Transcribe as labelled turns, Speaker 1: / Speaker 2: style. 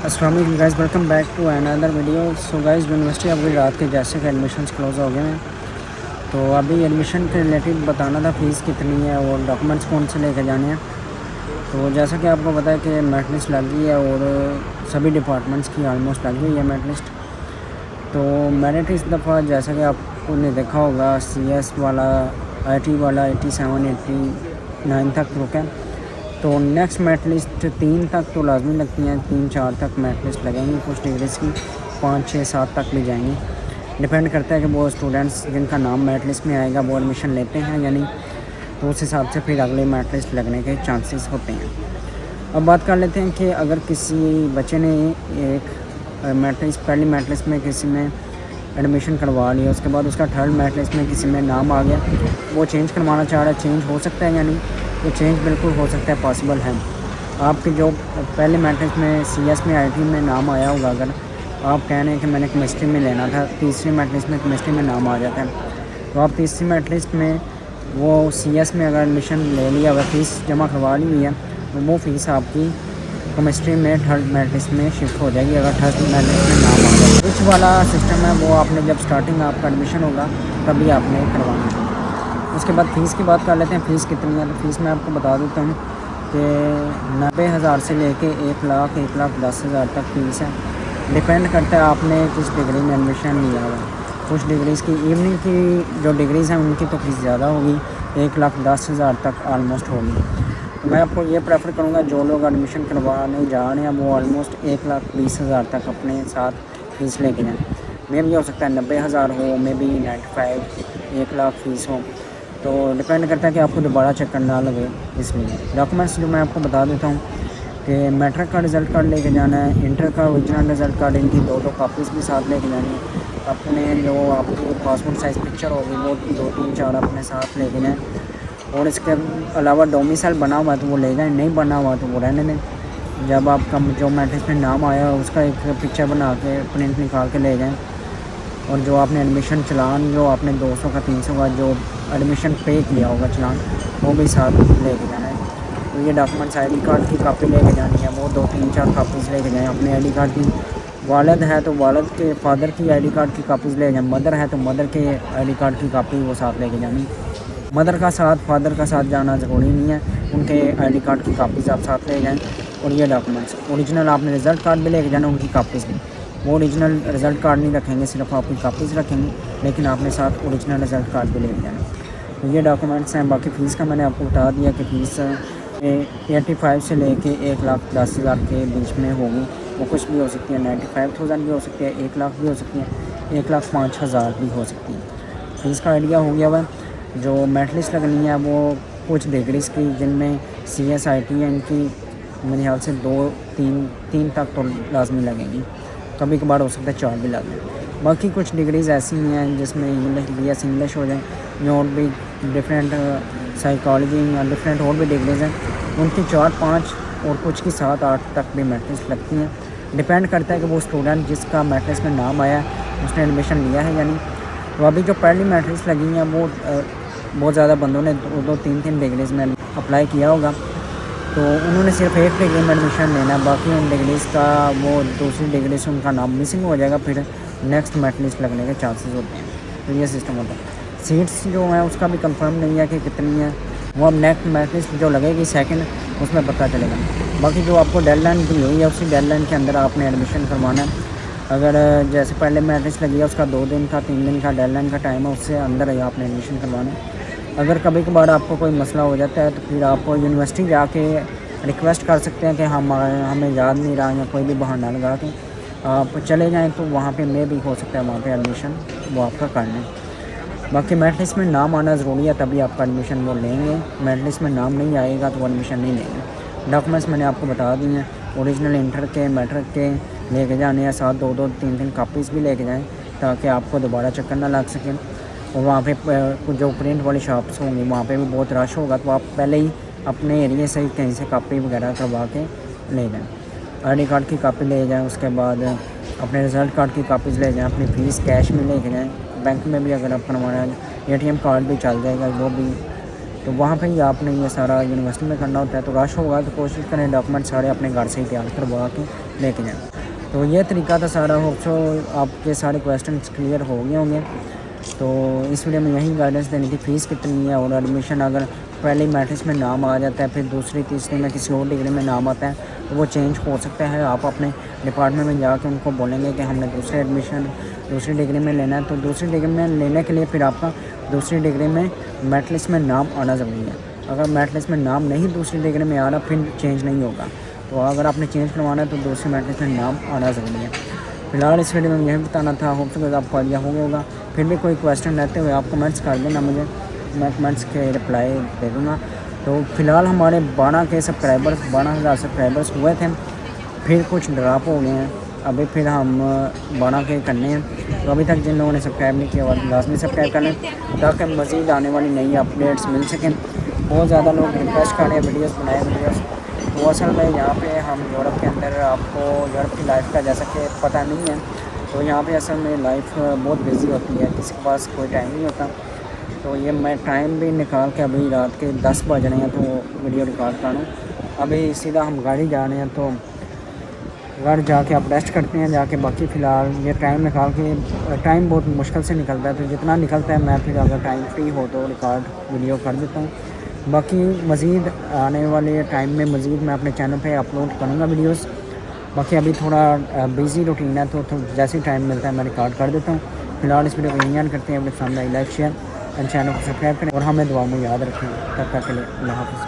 Speaker 1: अस्सलाम वालेकुम guys, welcome back to another video. So guys, university अभी रात के जैसे कि एडमिशन्स क्लोज हो गए हैं, तो अभी एडमिशन के रिलेटेड बताना था फ़ीस कितनी है और डॉक्यूमेंट्स कौन से लेके जाने हैं। तो जैसा कि आपको पता है कि मेरिट लिस्ट लग गई है और सभी डिपार्टमेंट्स की आलमोस्ट लग गई है मेरिट लिस्ट। तो मेरिट इस दफ़ा जैसा कि आपको ने देखा होगा, CS वाला, IT वाला 87 89 तक रुका है। तो नेक्स्ट मेरिट लिस्ट 3 तक तो लाजमी लगती हैं, 3-4 तक मेरिट लिस्ट लगेंगी। कुछ डिग्रीज़ की 5-6-7 तक भी जाएंगी। डिपेंड करता है कि वो स्टूडेंट्स जिनका नाम मेरिट लिस्ट में आएगा वो एडमिशन लेते हैं या नहीं, तो उस हिसाब से फिर अगले मेरिट लिस्ट लगने के चांसेस होते हैं। अब बात कर लेते हैं कि अगर किसी बच्चे ने एक मेरिट लिस्ट, पहली मेरिट लिस्ट में किसी में एडमिशन करवा लिया, उसके बाद उसका थर्ड मेरिट लिस्ट में किसी में नाम आ गया, वो चेंज करवाना चाह रहा है, चेंज हो सकता है या नहीं? तो चेंज बिल्कुल हो सकता है, पॉसिबल है। आपके जो पहले मेरिट लिस्ट में CS में IT में नाम आया होगा, अगर आप कह रहे हैं कि मैंने केमिस्ट्री में लेना था, तीसरी मेरिट लिस्ट में केमिस्ट्री में नाम आ जाता है, तो आप तीसरी मेरिट लिस्ट में वो CS में अगर एडमिशन ले लिया, अगर फ़ीस जमा करवा ली हुई है, तो वो फ़ीस आपकी केमिस्ट्री में थर्ड मेरिट लिस्ट में शिफ्ट हो जाएगी अगर थर्ड मेरिट लिस्ट में नाम आ जाए। स्विच वाला सिस्टम है, वो आपने जब स्टार्टिंग आपका एडमिशन होगा तभी आपने करवाना है। उसके बाद फ़ीस की बात कर लेते हैं, फ़ीस कितनी है। तो फ़ीस मैं आपको बता देता हूँ कि 90,000 से लेके 1,10,000 तक फ़ीस है। डिपेंड करता है आपने किस डिग्री में एडमिशन लिया हुआ है। कुछ डिग्रीज़ की, इवनिंग की जो डिग्रीज़ हैं उनकी तो फ़ीस ज़्यादा होगी, 1,10,000 तक आलमोस्ट होगी। तो मैं आपको ये प्रेफर करूँगा, जो लोग एडमिशन करवाने जा रहे हैं वो ऑलमोस्ट 1,20,000 तक अपने साथ फ़ीस लेके जाएँ। मे भी हो सकता है 90,000 हो, मे भी 95, 1,00,000 फ़ीस हो। तो डिपेंड करता है कि आपको दोबारा चक्कर ना लगे। इसलिए डॉक्यूमेंट्स जो मैं आपको बता देता हूँ कि मैट्रिक का रिज़ल्ट कार्ड लेके जाना है, इंटर का ओरिजिनल रिज़ल्ट कार्ड, इनकी 2-2 कापीज़ भी साथ लेके जानी है। अपने जो आपकी पासपोर्ट साइज़ पिक्चर होगी वो 2-3-4 अपने साथ लेके जाएँ। और इसके अलावा डोमिसाइल बना हुआ है तो वो ले जाएँ, नहीं बना हुआ तो वो रहने दें। जब आपका जो मैट्रिक्स में नाम आया उसका एक पिक्चर बना के प्रिंट निकाल के ले जाएँ। और जो आपने एडमिशन चलान, जो आपने 200 का 300 का जो एडमिशन पे किया होगा चलान, वो भी साथ लेके जाना है। तो ये डॉक्यूमेंट्स, ID कार्ड की कापी लेके जानी है, वो 2-3-4 कापीज़ लेके जाएँ। अपने ID कार्ड की, वालिद है तो वालिद के फादर की ID कार्ड की कापीज़ ले जाएँ, मदर है तो मदर के ID कार्ड की कापी वो साथ लेके जानी। मदर का साथ, फादर का साथ जाना ज़रूरी नहीं है, उनके ID कार्ड की कापीज़ आप साथ ले जाएँ। और ये डॉक्यूमेंट्स ओरिजिनल, आपने रिज़ल्ट कार्ड भी लेके जाना, उनकी कापीज़ भी। वो ओरिजिनल रिज़ल्ट कार्ड नहीं रखेंगे, सिर्फ आपकी कापीज़ रखेंगे, लेकिन आपने साथ ओरिजिनल रिज़ल्ट कार्ड भी लेके जाना। तो ये डॉक्यूमेंट्स हैं। बाकी फ़ीस का मैंने आपको बता दिया कि फ़ीस 85 से लेके 1,10,000 के बीच में होगी। वो कुछ भी हो सकती है, 95,000 भी हो सकती है, 1,00,000 भी हो सकती है, 1,05,000 भी हो सकती है। फ़ीस का आइडिया हो गया हुआ। जो मेरिट लिस्ट लगनी है वो कुछ डिग्रीज़ की, जिनमें CS IT है, इनकी मेरे ख्याल से 2-3 तक तो लाजमी लगेंगी, कभी कभार हो सकता है 4 भी लग जाए। बाकी कुछ डिग्रीज़ ऐसी हैं जिसमें इंग्लिश, BS इंग्लिश हो जाए, या और भी डिफरेंट साइकोलॉजी या डिफरेंट और भी डिग्रीज़ हैं, उनकी 4-5 और कुछ की 7-8 तक भी मेरिट लिस्ट लगती हैं। डिपेंड करता है कि वो स्टूडेंट जिसका मेरिट लिस्ट में नाम आया है उसने एडमिशन लिया है या नहीं। तो अभी जो पहली मेरिट लिस्ट लगी हैं वो बहुत ज़्यादा बंदों ने 2-2 3-3 डिग्रीज़ में अप्लाई किया होगा, तो उन्होंने सिर्फ एक डिग्री में एडमिशन लेना है। बाकी उन डिग्रीज़ का, वो दूसरी डिग्री से उनका नाम मिसिंग हो जाएगा, फिर नेक्स्ट मेरिट लिस्ट लगने के चांसेस होते हैं। तो ये सिस्टम होता है। सीट्स जो हैं उसका भी कंफर्म नहीं है कि कितनी है, वो अब नेक्स्ट मेरिट लिस्ट जो लगेगी सेकंड, उसमें पता चलेगा। बाकी जो आपको डेडलाइन दी हुई है उसी डेडलाइन के अंदर आपने एडमिशन करवाना है। अगर जैसे पहले मेरिट लिस्ट लगी है उसका 2 दिन का 3 दिन का डेडलाइन का टाइम है, उससे अंदर ही आपने एडमिशन करवाना है। अगर कभी कभार आपको कोई मसला हो जाता है तो फिर आप यूनिवर्सिटी जाके रिक्वेस्ट कर सकते हैं कि हमें याद नहीं रहा, या कोई भी बहाना लगा के आप चले जाएं, तो वहाँ पे मे भी हो सकता है वहाँ पे एडमिशन वो आपका कर लें। बाकी मेरिट लिस्ट में नाम आना ज़रूरी है, तभी आपका एडमिशन वो लेंगे। मेरिट लिस्ट में नाम नहीं आएगा तो वो एडमिशन नहीं लेंगे। डॉक्यूमेंट्स मैंने आपको बता दिए हैं, ओरिजिनल इंटर के, मैट्रिक के लेके जाने हैं, साथ 2-2 3-3 कापीज़ भी लेके जाएँ ताकि आपको दोबारा चक्कर ना लग सके। और वहाँ पे जो प्रिंट वाली शॉप्स होंगी वहाँ पे भी बहुत रश होगा, तो आप पहले ही अपने एरिया से कहीं से कापी वगैरह करवा के ले जाएँ। ID कार्ड की कापी ले जाएँ, उसके बाद अपने रिज़ल्ट कार्ड की कापीज़ ले जाएँ, अपनी फ़ीस कैश में लेके जाएँ। बैंक में भी अगर आप बनवाना है, ATM कार्ड भी चल जाएगा वो भी। तो वहाँ पे ही आपने ये सारा यूनिवर्सिटी में करना होता है। तो रश होगा तो कोशिश करें डॉक्यूमेंट सारे अपने घर से ही तैयार करवा के लेके जाएँ। तो ये तरीका था सारा। होप सो आपके सारे क्वेश्चन क्लियर हो गए होंगे। तो इस वीडियो में यही गाइडेंस देनी थी, फ़ीस कितनी है और एडमिशन अगर पहली मैट्रिक्स में नाम आ जाता है फिर दूसरी तीसरी में किसी और डिग्री में नाम आता है तो वो चेंज हो सकता है। आप अपने डिपार्टमेंट में जाकर उनको बोलेंगे कि हमने दूसरी डिग्री में लेना है। तो दूसरी डिग्री में लेने के लिए फिर आपका दूसरी डिग्री में मेरिट लिस्ट में नाम आना ज़रूरी है। अगर मेरिट लिस्ट में नाम नहीं दूसरी डिग्री में आ रहा फिर चेंज नहीं होगा। तो अगर आपने चेंज करवाना है तो दूसरी मेरिट लिस्ट में नाम आना ज़रूरी है। फिलहाल इस वीडियो में यही बताना था। होप सो आपको आइडिया हो गया होगा। फिर भी कोई क्वेश्चन रहते हुए आप कमेंट्स कर देना मुझे, मैं कमेंट्स के रिप्लाई दे दूँगा। तो फ़िलहाल हमारे 12,000 सब्सक्राइबर्स हुए थे, फिर कुछ ड्रॉप हो गए हैं। अभी फिर हम 12 के करने हैं। तो अभी तक जिन लोगों ने सब्सक्राइब नहीं किया लाजमी सब्सक्राइब कर लें ताकि मज़ीद आने वाली नई अपडेट्स मिल सकें। बहुत ज़्यादा लोग रिक्वेस्ट कर रहे हैं वीडियोस। तो असल में यहाँ पे हम यूरोप के अंदर, आपको यूरोप की लाइफ का जैसा कि पता नहीं है, तो यहाँ पे असल में लाइफ बहुत बिजी होती है, किसी के पास कोई टाइम नहीं होता। तो ये मैं टाइम भी निकाल के अभी रात के 10 बज रहे हैं तो वीडियो रिकॉर्ड कर रहा हूँ। अभी सीधा हम गाड़ी जा रहे हैं तो घर जाके आप रेस्ट करते हैं जाके। बाकी फ़िलहाल ये टाइम निकाल के, टाइम बहुत मुश्किल से निकलता है, तो जितना निकलता है मैं फिर अगर टाइम फ्री हो तो रिकॉर्ड वीडियो कर देता हूँ। बाकी मज़ीद आने वाले टाइम में मज़ीद मैं अपने चैनल पे अपलोड करूँगा वीडियोस। बाकी अभी थोड़ा बिज़ी रूटीन है तो जैसे ही टाइम मिलता है मैं रिकॉर्ड कर देता हूँ। फिलहाल इस वीडियो को यहीं करते हैं। अपने सामने लाइक शेयर एंड चैनल को सब्सक्राइब करें और हमें दुआ में याद रखें। तब तक के लिए अल्लाह हाफ़िज़।